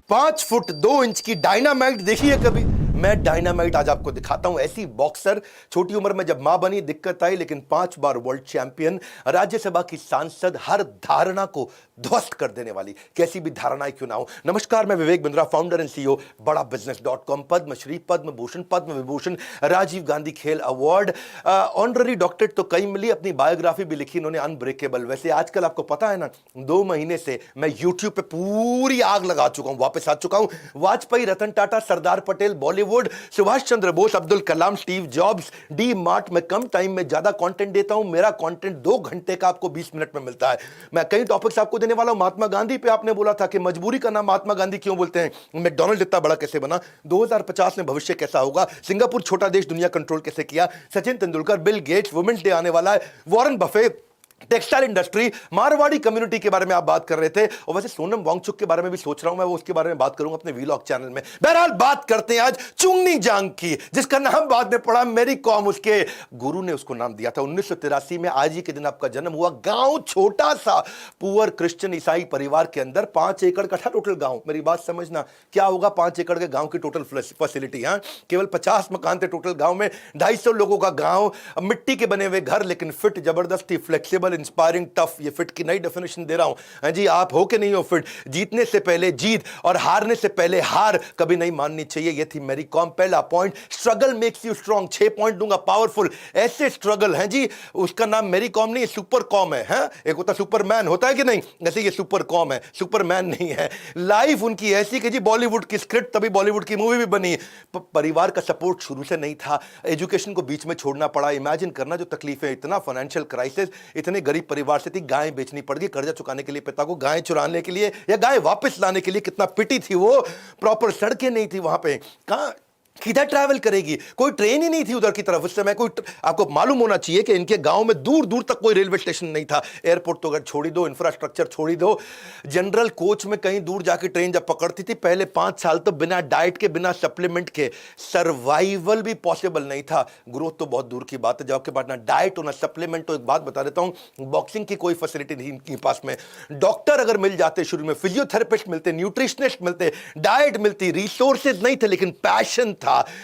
5 foot 2 inch की dynamite देखी है कभी? मैं डायनामाइट आज आपको दिखाता हूं। ऐसी बॉक्सर, छोटी उम्र में जब मां बनी दिक्कत आई, लेकिन 5 बार वर्ल्ड चैंपियन, राज्यसभा की सांसद, हर धारणा को ध्वस्त कर देने वाली, कैसी भी धारणाएं क्यों ना हो। नमस्कार, मैं Vivek Bindra, founder and CEO बड़ा बिजनेस.com। पद्मश्री, पद्म भूषण, पद्म विभूषण, राजीव गांधी खेल अवार्ड, ऑनररी डॉक्टरेट तो कई मिली, अपनी बायोग्राफी भी लिखी इन्होंने अनब्रेकेबल। वैसे आजकल आपको पता है ना, 2 महीने से मैं यूट्यूब पे पूरी आग लगा चुका हूं, वापस आ चुका हूं। Vajpayee, Ratan Tata, Sardar Patel, Bollywood, Subhash Chandra Bose, Abdul Kalam, Steve jobs, D mart में कम टाइम में ज्यादा कंटेंट देता हूं। मेरा कंटेंट 2 घंटे का आपको 20 मिनट में मिलता है। मैं कई टॉपिक्स आपको देने वाला हूं। महात्मा गांधी पे आपने बोला था कि मजबूरी का नाम महात्मा गांधी क्यों बोलते हैं, मैकडॉनल्ड इतना बड़ा कैसे बना, 2050 में भविष्य कैसा होगा, सिंगापुर छोटा देश दुनिया कंट्रोल कैसे किया, Sachin Tendulkar, Bill Gates, women's day आने वाला है, Warren Buffett, textile industry, Marwari community के बारे में आप बात कर रहे थे। और वैसे सोनम वांगचुक के बारे में भी सोच रहा हूं मैं, वो उसके बारे में बात करूंगा अपने वीलॉग चैनल में। बहरहाल बात करते हैं आज चुंगनी जांग की, जिसका नाम बाद में पड़ा मेरी कॉम, उसके गुरु ने उसको नाम दिया था। 1983 में आज ही के दिन आपका जन्म हुआ। गांव छोटा सा, पुअर क्रिश्चियन ईसाई परिवार के अंदर, 5 एकड़ का था टोटल गांव। मेरी बात समझना, क्या होगा 5 एकड़ के गांव की टोटल फैसिलिटी? केवल 50 मकान थे टोटल गांव में, 250 लोगों का गांव, मिट्टी के बने हुए घर, लेकिन फिट जबरदस्ती, फ्लेक्सिबल, इंस्पायरिंग, टफ। ये फिट की नई डेफिनेशन दे रहा हूं। हाँ जी, आप हो कि नहीं हो फिट? जीतने से पहले जीत और हारने से पहले हार कभी नहीं माननी चाहिए। ये थी मेरी कॉम। पहला point, struggle makes you strong. 6 point दूंगा, पावरफुल। ऐसे स्ट्रगल है जी, उसका नाम मेरी कॉम नहीं, सुपर कॉम है। एक होता सुपरमैन, होता है कि नहीं, जैसे ये सुपर कॉम है, सुपरमैन नहीं है। लाइफ उनकी ऐसी कि जी बॉलीवुड की स्क्रिप्ट, तभी बॉलीवुड की मूवी भी बनी। परिवार का सपोर्ट शुरू से नहीं था, एजुकेशन को बीच में छोड़ना पड़ा। इमेजिन करना जो तकलीफें, इतना फाइनेंशियल क्राइसिस, इतने गरीब परिवार से थी, गाय बेचनी पड़ गई कर्जा चुकाने के लिए पिता को, गाय चुराने के लिए या गाय वापस लाने के लिए। कितना पिटी थी वो, प्रॉपर सड़कें नहीं थी वहां पे, कहां किधर ट्रैवल करेगी, कोई ट्रेन ही नहीं थी उधर की तरफ उस समय। कोई आपको मालूम होना चाहिए कि इनके गांव में दूर दूर तक कोई रेलवे स्टेशन नहीं था। एयरपोर्ट तो अगर छोड़ी दो, इंफ्रास्ट्रक्चर छोड़ी दो, जनरल कोच में कहीं दूर जाके ट्रेन जब पकड़ती थी, पहले 5 साल तो बिना डाइट के, बिना सप्लीमेंट के सर्वाइवल भी पॉसिबल नहीं था। ग्रोथ तो बहुत दूर की बात है, जब आपके पास ना डाइट हो ना सप्लीमेंट। तो एक बात बता देता हूं, बॉक्सिंग की कोई फैसिलिटी नहीं इनके पास में। डॉक्टर अगर मिल जाते शुरू में, फिजियोथेरेपिस्ट मिलते, न्यूट्रिशनिस्ट मिलते, डाइट मिलती, रिसोर्सेज नहीं थे, लेकिन पैशन था।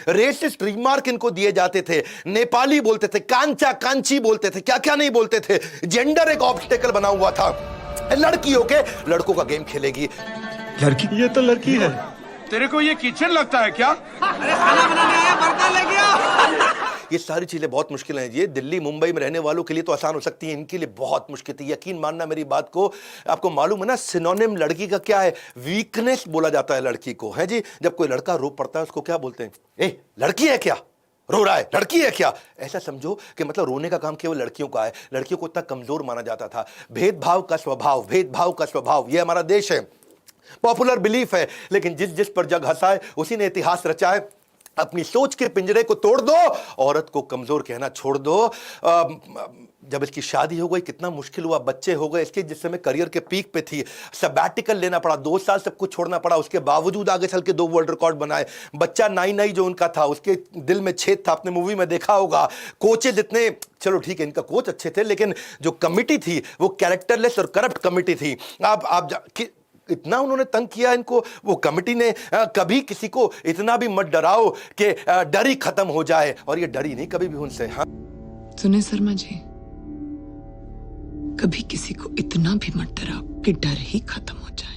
रेसिस्ट रिमार्क इनको दिए जाते थे, नेपाली बोलते थे, कांचा कांची बोलते थे, क्या क्या नहीं बोलते थे। जेंडर एक ऑब्स्टेकल बना हुआ था। लड़की होके लड़कों का गेम खेलेगी। लड़की? ये तो लड़की है। तेरे को ये किचन लगता है क्या? अरे खाना बनाने आया, बर्तन लेके आओ। ये सारी चीजें बहुत मुश्किल हैं। ये दिल्ली मुंबई में रहने वालों के लिए तो आसान हो सकती है, इनके लिए बहुत मुश्किल थी। यकीन मानना मेरी बात को। आपको मालूम है ना, सिनोनिम लड़की का क्या है? वीकनेस बोला जाता है लड़की को, है जी। जब कोई लड़का रो पड़ता है, उसको क्या बोलते हैं? ए, लड़की है क्या, रो रहा है, लड़की है क्या? ऐसा समझो कि मतलब रोने का काम केवल लड़कियों का है। लड़कियों को इतना कमजोर माना जाता था। भेदभाव का स्वभाव, भेदभाव का स्वभाव, ये हमारा देश है, पॉपुलर बिलीफ है। लेकिन जिस जिस पर जग हंसा है, उसी ने इतिहास रचा है। अपनी सोच के पिंजरे को तोड़ दो, औरत को कमजोर कहना छोड़ दो। जब इसकी शादी हो गई, कितना मुश्किल हुआ, बच्चे हो गए इसके, जिस समय करियर के पीक पे थी, सबैटिकल लेना पड़ा, 2 साल सब कुछ छोड़ना पड़ा। उसके बावजूद आगे चल के 2 वर्ल्ड रिकॉर्ड बनाए। बच्चा नाई नाई जो उनका था, उसके दिल में छेद था, आपने मूवी में देखा होगा। कोचेज इतने, चलो ठीक है इनका कोच अच्छे थे, लेकिन जो कमिटी थी वो कैरेक्टरलेस और करप्ट कमिटी थी। इतना उन्होंने तंग किया इनको, वो कमिटी ने। कभी किसी को इतना भी मत डराओ कि डर ही खत्म हो जाए, और ये डरी नहीं कभी भी उनसे। हाँ सुने शर्मा जी, कभी किसी को इतना भी मत डराओ कि डर ही खत्म हो जाए।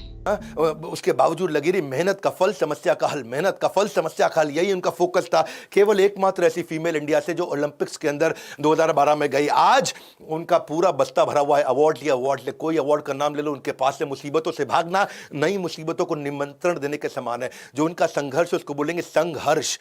उसके बावजूद लगी रही मेहनत का फल समस्या का हल, मेहनत का फल समस्या का हल, यही उनका फोकस था। केवल एकमात्र ऐसी फीमेल इंडिया से जो ओलंपिक्स के अंदर 2012 में गई। आज उनका पूरा बस्ता भरा हुआ है, अवार्ड लिया, अवार्ड ले, कोई अवार्ड का नाम ले लो, उनके पास से मुसीबतों से भागना नई मुसीबतों को निमंत्रण देने के समान है। जो उनका संघर्ष है उसको बोलेंगे संघर्ष।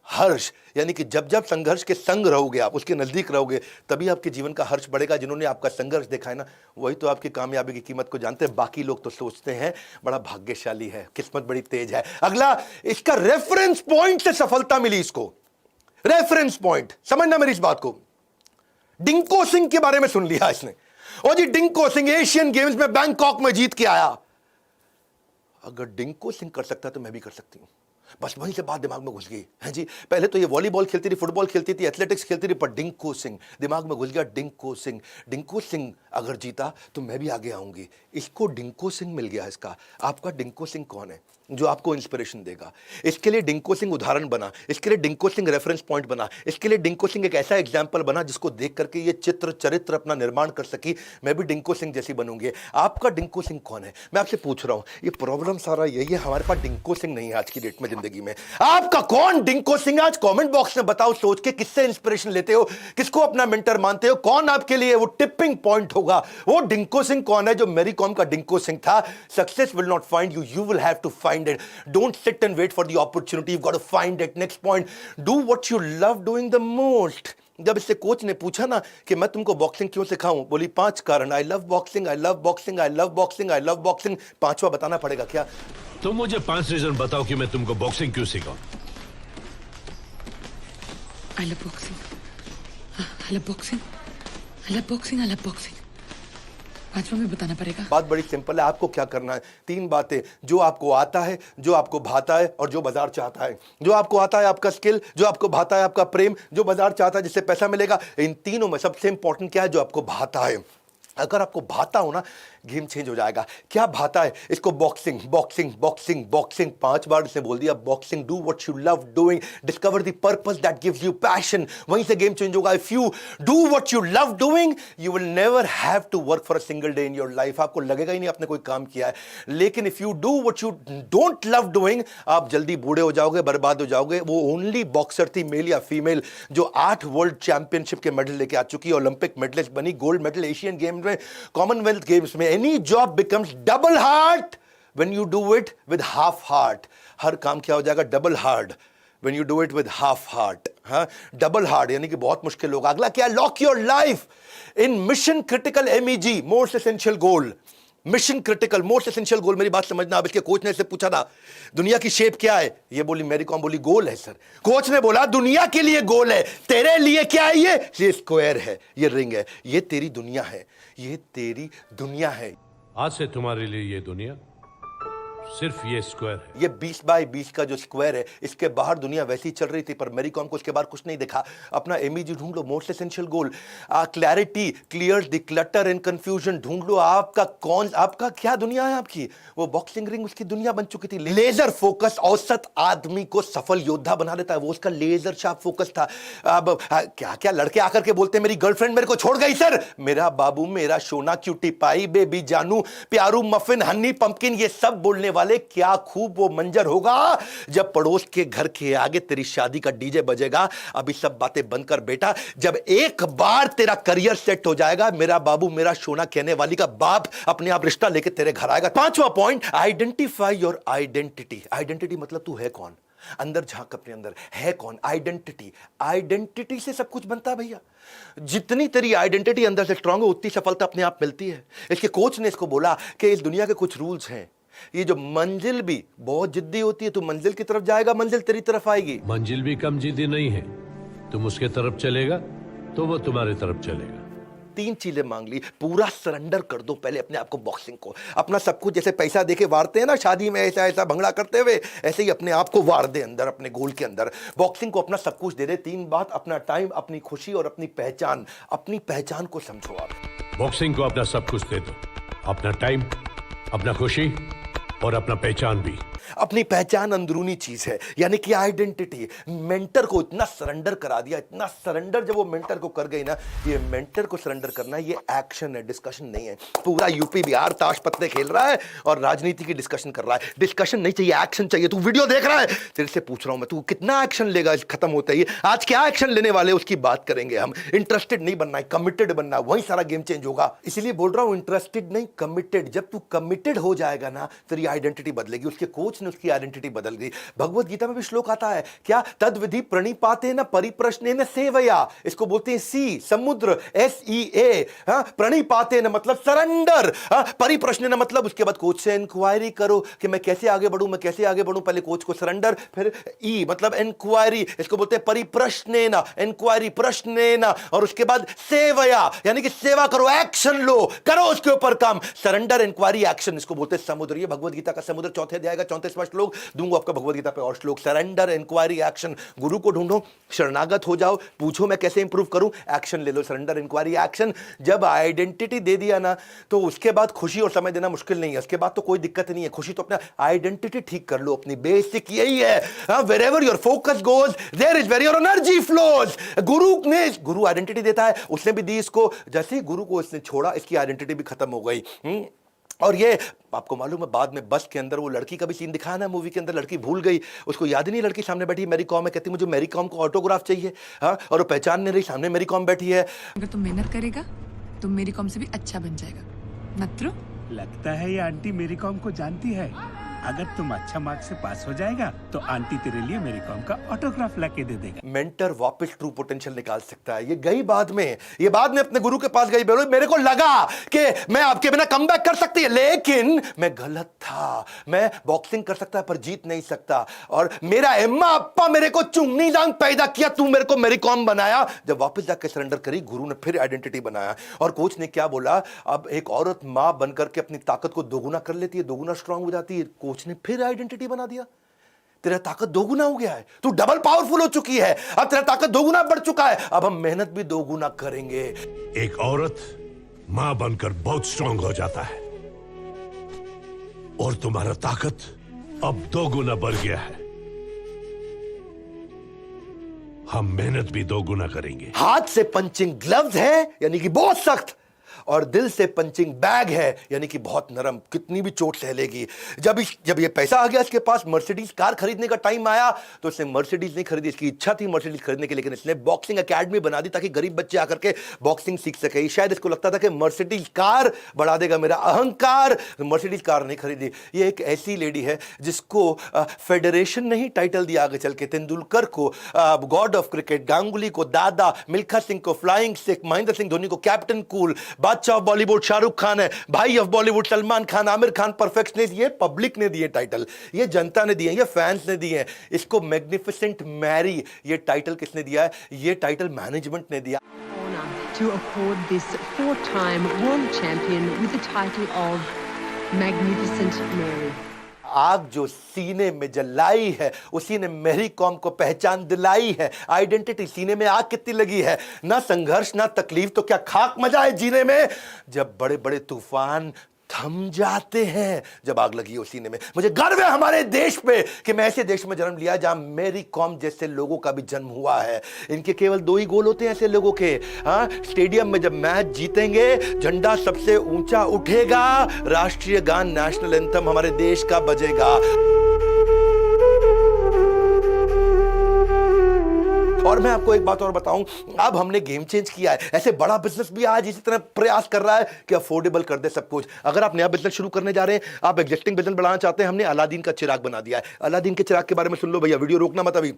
हर्ष, यानी कि जब जब संघर्ष के संग रहोगे, आप उसके नजदीक रहोगे, तभी आपके जीवन का हर्ष बढ़ेगा। जिन्होंने आपका संघर्ष देखा है ना, वही तो आपकी कामयाबी की कीमत को जानते हैं। बाकी लोग तो सोचते हैं बड़ा भाग्यशाली है, किस्मत बड़ी तेज है। अगला, इसका रेफरेंस पॉइंट से सफलता मिली इसको। रेफरेंस पॉइंट, समझना मेरी इस बात को। डिंको सिंह के बारे में सुन लिया इसने, और जी डिंको सिंह एशियन गेम्स में बैंकॉक में जीत के आया। अगर डिंको सिंह कर सकता है तो मैं भी कर सकती हूं। बस वहीं से बात दिमाग में घुस गई है जी। पहले तो ये वॉलीबॉल खेलती थी, फुटबॉल खेलती थी, एथलेटिक्स खेलती थी, पर डिंको सिंह दिमाग में घुस गया। डिंको सिंह, डिंको सिंह अगर जीता तो मैं भी आगे आऊंगी। इसको डिंको सिंह मिल गया। इसका आपका डिंको सिंह कौन है जो आपको इंस्पिरेशन देगा? इसके लिए डिंको सिंह उदाहरण बना, इसके लिए डिंको सिंह रेफरेंस पॉइंट बना, इसके लिए डिंको सिंह एक ऐसा एग्जाम्पल बना जिसको देख करके ये चित्र चरित्र अपना निर्माण कर सकी। मैं भी डिंको सिंह जैसी बनूंगी। आपका डिंको सिंह कौन है? मैं आपसे पूछ रहा हूं। ये प्रॉब्लम सारा यही है, हमारे पास डिंको सिंह नहीं है आज की डेट में जिंदगी में। आपका कौन डिंको सिंह? आज कमेंट बॉक्स में बताओ सोच के, किससे इंस्पिरेशन लेते हो, किसको अपना मेंटर मानते हो, कौन आपके लिए वो टिपिंग पॉइंट होगा? वो डिंको सिंह कौन है जो मैरी कॉम का डिंको सिंह था? Success will not find you, you will have to find it. Don't sit and wait for the opportunity. You've got to find it. Next point, do what you love doing the most. जब इससे coach ने पूछा ना कि मैं तुमको boxing क्यों सिखाऊं, बोली 5 कारण। I love boxing, I love boxing, I love boxing, I love boxing. 5वां बताना पड़ेगा क्या? तुम मुझे 5 रीजन बताओ कि मैं तुमको बॉक्सिंग क्यों सिखाऊं। I love boxing. I love boxing. I love boxing. I love boxing. 5वां में बताना पड़ेगा। बात बड़ी सिंपल है। आपको क्या करना है? 3 बातें, जो आपको आता है, जो आपको भाता है और जो बाजार चाहता है। जो आपको आता है आपका स्किल, जो आपको भाता है आपका प्रेम, जो बाजार चाहता है जिससे पैसा मिलेगा। इन तीनों में सबसे इंपॉर्टेंट क्या है? जो आपको भाता है। अगर आपको भाता हो ना, गेम चेंज हो जाएगा। क्या भाता है? इसको बॉक्सिंग बॉक्सिंग बॉक्सिंग बॉक्सिंग 5 बार इसने बोल दिया। Boxing, do what you love doing, discover the purpose that gives you passion. वहीं से गेम चेंज होगा। If you do what you love doing, you will never have to work for a single day in your life. आपको लगेगा ही नहीं आपने कोई काम किया है। लेकिन if you do what you don't love doing, आप जल्दी बूढ़े हो जाओगे, बर्बाद हो जाओगे। वो ओनली बॉक्सर थी, मेल या फीमेल, जो 8 वर्ल्ड चैंपियनशिप के मेडल लेके आ चुकी है, ओलंपिक मेडलिस्ट बनी, गोल्ड मेडल एशियन गेम्स में, कॉमनवेल्थ गेम्स में। Any job becomes double heart when you do it with half heart. हर काम क्या हो जाएगा? Double hard when you do it with half heart. हाँ, डबल हार्ड यानी कि बहुत मुश्किल होगा। अगला क्या? Lock your life in mission critical MEG, most essential goal. Mission critical most essential goal. मेरी बात समझना। अब इसके कोच ने इससे पूछा था दुनिया की शेप क्या है? ये बोली, मैरी कॉम बोली गोल है सर। कोच ने बोला दुनिया के लिए गोल है, तेरे लिए क्या है? ये स्क्वायर है, ये रिंग है, ये तेरी दुनिया है, ये तेरी दुनिया है। आज से तुम्हारे लिए ये दुनिया सिर्फ ये स्क्वायर है। ये 20 बाय 20 का जो स्क्वायर है, इसके बाहर दुनिया वैसी चल रही थी, पर मैरी कॉम को उसके बाहर कुछ नहीं दिखा। अपना MEG ढूंढ लो, most essential goal. Clarity, clear the clutter and confusion ढूंढ लो। आपका कौन, आपका क्या दुनिया है? आपकी वो बॉक्सिंग रिंग उसकी दुनिया बन चुकी थी। लेजर फोकस औसत आदमी को सफल योद्धा बना देता है। वो उसका लेजर शार्प फोकस था। अब क्या क्या लड़के आकर के बोलते हैं मेरी गर्लफ्रेंड मेरे को छोड़ गई सर। मेरा बाबू, मेरा सोना, क्यूटी पाई, बेबी जानू, प्यारू, मफिन, हनी, पंपकिन, ये सब बोलने वाले, क्या खूब वो मंजर होगा जब पड़ोस के घर के आगे तेरी शादी का डीजे बजेगा। अभी सब बातें बंद कर बेटा। जब एक बार तेरा करियर सेट हो जाएगा, मेरा बाबू, मेरा सोना कहने वाली का बाप अपने आप रिश्ता लेके तेरे घर आएगा। 5वां point, identify your identity. Identity मतलब तू है कौन? अंदर झांक, अपने अंदर है कौन? आइडेंटिटी। आइडेंटिटी से सब कुछ बनता है भैया। जितनी तेरी आइडेंटिटी अंदर से स्ट्रांग हो, उतनी सफलता अपने आप मिलती है। इसके कोच ने इसको बोला कि इस दुनिया के कुछ रूल्स हैं। ये जो मंजिल भी बहुत जिद्दी होती है, तू मंजिल की तरफ जाएगा, मंजिल तेरी तरफ आएगी। मंजिल भी कम जिद्दी नहीं है। तुम उसके तरफ चलेगा तो वो तुम्हारे तरफ चलेगा। 3 चीजें मांग ली। पूरा सरेंडर कर दो पहले अपने आप को, बॉक्सिंग को, अपना सब कुछ। जैसे पैसा देके वारते हैं ना शादी में, ऐसा ऐसा भंगड़ा करते हुए, ऐसे ही अपने आप को वार दे अंदर, अपने गोल के अंदर। बॉक्सिंग को अपना सब कुछ दे दे। 3 बात, अपना टाइम, अपनी खुशी और अपनी पहचान। अपनी पहचान को समझो आप। बॉक्सिंग को अपना सब कुछ दे दो, अपना टाइम, अपना खुशी और अपना पहचान भी। अपनी पहचान अंदरूनी चीज है, यानी कि आइडेंटिटी। मेंटर को इतना सरेंडर करा दिया, इतना सरेंडर जब वो मेंटर को कर गई ना, ये मेंटर को सरेंडर करना, ये एक्शन है, डिस्कशन नहीं है। पूरा यूपी बिहार ताश पत्ते खेल रहा है और राजनीति की डिस्कशन कर रहा है। डिस्कशन नहीं चाहिए, एक्शन चाहिए। तू वीडियो देख रहा है, तेरे से पूछ रहा हूं मैं, तू कितना एक्शन लेगा खत्म होता ही? आज क्या एक्शन लेने वाले उसकी बात करेंगे हम। इंटरेस्टेड नहीं बनना है, कमिटेड बनना है, वहीं सारा गेम चेंज होगा। इसीलिए बोल रहा हूं, इंटरेस्टेड नहीं, कमिटेड। जब तू कमिटेड हो जाएगा ना, तेरी आइडेंटिटी बदलेगी। उसके कोच ने उसकी आइडेंटिटी बदल गई। भगवत गीता में भी श्लोक आता है क्या? तद विधि प्रणिपातेन परिप्रश्नेन सेवया। इसको बोलते हैं सी, समुद्र, SEA। प्रणिपातेन मतलब सरेंडर, परिप्रश्नेन मतलब उसके बाद कोच से इंक्वायरी करो कि मैं कैसे आगे बढ़ूं, मैं कैसे आगे बढ़ूं। पहले कोच को सरेंडर, फिर ई मतलब इंक्वायरी, इसको बोलते हैं परिप्रश्नेन, इंक्वायरी, प्रश्नेन, और उसके बाद सेवया यानी कि सेवा करो, एक्शन लो, करो उसके ऊपर काम। सरेंडर, इंक्वायरी, एक्शन, इसको बोलते हैं समुद्र। ये भगवत गीता का समुद्र 4th अध्याय का 4 35वां श्लोक, दूंगा आपका भगवद गीता पे और श्लोक। Surrender, inquiry, action. गुरु को ढूंढो, शरणागत हो जाओ, पूछो मैं कैसे इंप्रूव करूं, एक्शन ले लो। Surrender, inquiry, action. जब आइडेंटिटी दे दिया ना, तो उसके बाद खुशी और समय देना मुश्किल नहीं है, उसके बाद तो कोई दिक्कत नहीं है। खुशी तो अपना आइडेंटिटी ठीक कर लो, अपनी बेसिक यही है। Wherever your focus goes there is where your energy flows. गुरु आइडेंटिटी देता है, उसने भी दी इसको। जैसे ही गुरु को इसने छोड़ा, इसकी आइडेंटिटी भी खत्म हो गई। और ये आपको मालूम है, बाद में बस के अंदर वो लड़की का भी सीन दिखाया ना मूवी के अंदर, लड़की भूल गई, उसको याद ही नहीं, लड़की सामने बैठी मैरी कॉम है, कहती मुझे मैरी कॉम को ऑटोग्राफ चाहिए। हाँ, और वो पहचान नहीं रही, सामने मैरी कॉम बैठी है। अगर तुम मेहनत करेगा तो मेरी कॉम से भी अच्छा बन जाएगा। नत्रो, लगता है ये आंटी मेरी कॉम को जानती है। अगर तुम अच्छा मार्क्स से पास हो जाएगा तो आंटी तेरे लिए मेरी कॉम का ऑटोग्राफ लाके दे देगा। मेंटर वापस ट्रू पोटेंशियल निकाल सकता है। ये गई बाद में, ये बाद में अपने गुरु के पास गई, बोलो मेरे को लगा कि मैं आपके बिना कमबैक कर सकती है, लेकिन मैं गलत था। मैं बॉक्सिंग कर सकता है पर जीत नहीं सकता, और मेरा अम्मा अप्पा मेरे को चुंगनी जांग पैदा किया, तू मेरे को मेरी कॉम बनाया। जब वापस जाकर सरेंडर करी, गुरु ने फिर आइडेंटिटी बनाया। और कोच ने क्या बोला, अब एक औरत मां बनकर के अपनी ताकत को दोगुना कर लेती है, दोगुना स्ट्रांग हो जाती है। कोच ने फिर आइडेंटिटी बना दिया, तेरा ताकत दोगुना हो गया है, तू डबल पावरफुल हो चुकी है, अब तेरा ताकत दोगुना बढ़ चुका है, अब हम मेहनत भी दोगुना करेंगे। एक औरत मां बनकर बहुत स्ट्रांग हो जाता है, और तुम्हारा ताकत अब 2 गुना बढ़ गया है। हम मेहनत भी 2 गुना करेंगे। हाथ से पंचिंग ग्लव्स है, यानी कि बहुत सख्त, और दिल से पंचिंग बैग है, यानी कि बहुत नरम, कितनी भी चोट सह लेगी। जब ये पैसा आ गया इसके पास, मर्सिडीज कार खरीदने का टाइम आया, तो इसने मर्सिडीज नहीं खरीदी। इसकी इच्छा थी मर्सिडीज खरीदने की, लेकिन इसने बॉक्सिंग एकेडमी बना दी ताकि गरीब बच्चे आकर के बॉक्सिंग सीख सके। शायद इसको लगता था कि मर्सिडीज कार बढ़ा देगा मेरा अहंकार, मर्सिडीज कार नहीं खरीदी। ये एक ऐसी लेडी है जिसको फेडरेशन ने ही टाइटल दिया आगे चल के। तेंदुलकर को गॉड ऑफ क्रिकेट, गांगुली को दादा, मिल्खा सिंह को फ्लाइंग सिख, महेंद्र सिंह धोनी को कैप्टन कूल, बादशाह ऑफ बॉलीवुड शाहरुख खान है, भाई ऑफ बॉलीवुड सलमान खान, आमिर खान परफेक्शनिस्ट। ये पब्लिक ने दिए टाइटल, ये जनता ने दिए, ये फैंस ने दिए। इसको मैग्निफिसेंट मैरी ये टाइटल किसने दिया है? ये टाइटल मैनेजमेंट ने दिया। To accord this 4-time world champion with the title of Magnificent Mary. आग जो सीने में जलाई है, उसी ने मेरी कॉम को पहचान दिलाई है। आइडेंटिटी, सीने में आग कितनी लगी है, ना संघर्ष ना तकलीफ, तो क्या खाक मजा है जीने में। जब बड़े बड़े तूफान थम जाते हैं, जब आग लगी हो सीने में। मुझे गर्व है हमारे देश पे कि मैं ऐसे देश में जन्म लिया जहां मेरी कॉम जैसे लोगों का भी जन्म हुआ है। इनके केवल 2 ही गोल होते हैं ऐसे लोगों के। हाँ, स्टेडियम में जब मैच जीतेंगे, झंडा सबसे ऊंचा उठेगा, राष्ट्रीय गान नेशनल एंथम हमारे देश का बजेगा। और मैं आपको एक बात और बताऊं, अब हमने गेम चेंज किया है। ऐसे बड़ा बिजनेस भी आज इसी तरह प्रयास कर रहा है कि अफोर्डेबल कर दे सब कुछ। अगर आप नया बिजनेस शुरू करने जा रहे हैं, आप एग्जिस्टिंग बिजनेस बढ़ाना चाहते हैं, हमने अलादीन का चिराग बना दिया है। अलादीन के चिराग के बारे में सुन लो भैया, वीडियो रोकना मत, अभी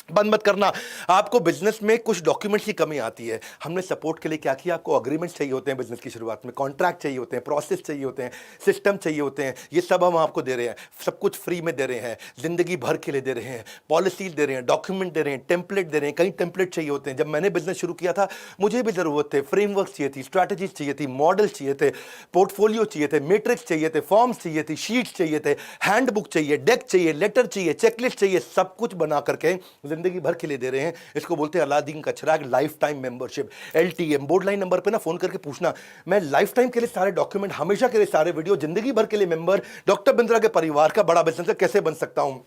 बंद मत करना। आपको बिजनेस में कुछ डॉक्यूमेंट्स की कमी आती है, हमने सपोर्ट के लिए क्या किया, आपको अग्रीमेंट्स चाहिए होते हैं बिजनेस की शुरुआत में, कॉन्ट्रैक्ट चाहिए होते हैं, प्रोसेस चाहिए होते हैं, सिस्टम चाहिए होते हैं। ये सब हम आपको दे रहे हैं, सब कुछ फ्री में दे रहे हैं, जिंदगी भर के लिए दे रहे हैं। पॉलिसीज दे रहे हैं, डॉक्यूमेंट दे रहे हैं, टेम्पलेट दे रहे हैं। कई टेम्पलेट चाहिए होते हैं। जब मैंने बिजनेस शुरू किया था, मुझे भी जरूरत थे, फ्रेमवर्क चाहिए थी, स्ट्रैटेजीज चाहिए थी, मॉडल चाहिए थे, पोर्टफोलियो चाहिए थे, मैट्रिक्स चाहिए थे, फॉर्म्स चाहिए थी, शीट्स चाहिए थे, हैंडबुक चाहिए, डेक चाहिए, लेटर चाहिए, चेकलिस्ट चाहिए। सब कुछ बना करके जिंदगी भर के लिए दे रहे हैं। इसको बोलते हैं अलादीन का चिराग, life time membership, LTM। Board line number पे ना फोन करके पूछना, मैं लाइफ टाइम के लिए सारे डॉक्यूमेंट, हमेशा के लिए सारे वीडियो, जिंदगी भर के लिए मेंबर, डॉक्टर बिंद्रा के परिवार का बड़ा बिजनेस कैसे बन सकता हूं।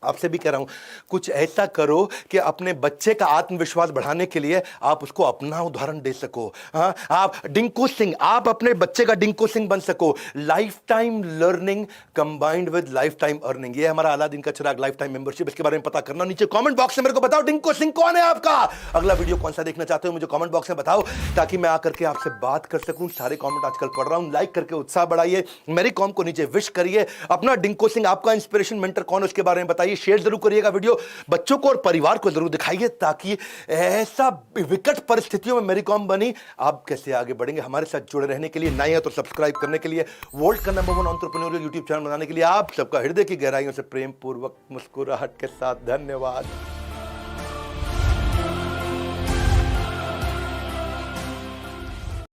आपसे भी कह रहा हूं, कुछ ऐसा करो कि अपने बच्चे का आत्मविश्वास बढ़ाने के लिए आप उसको अपना उदाहरण दे सको। हाँ, आप डिंको सिंह, आप अपने बच्चे का डिंको सिंह बन सको। Life time learning combined with life time earning, ये हमारा अलादीन का चिराग लाइफ टाइम मेंबरशिप। इसके बारे में पता करना, नीचे कमेंट बॉक्स में मेरे को बताओ डिंको सिंह कौन है आपका। अगला वीडियो कौन सा देखना चाहते हो मुझे कमेंट बॉक्स में बताओ, ताकि मैं आकर के आपसे बात कर सकूं। सारे कमेंट आजकल पढ़ रहा हूं, लाइक करके उत्साह बढ़ाइए, मेरी कॉम को नीचे विश करिए। अपना डिंको सिंह, आपका इंस्पिरेशन मेंटर कौन है उसके बारे में बताइए, शेयर जरूर करिएगा वीडियो, बच्चों को और परिवार को जरूर दिखाइए, ताकि ऐसा विकट परिस्थितियों में मेरी कॉम बनी, आप कैसे आगे बढ़ेंगे। हमारे साथ जुड़े रहने के लिए, नए हैं तो सब्सक्राइब करने के लिए, वर्ल्ड का नंबर 1 एंटरप्रेन्योरियल यूट्यूब चैनल बनाने के लिए आप सबका हृदय की गहराइयों से प्रेम पूर्वक मुस्कुराहट के साथ धन्यवाद।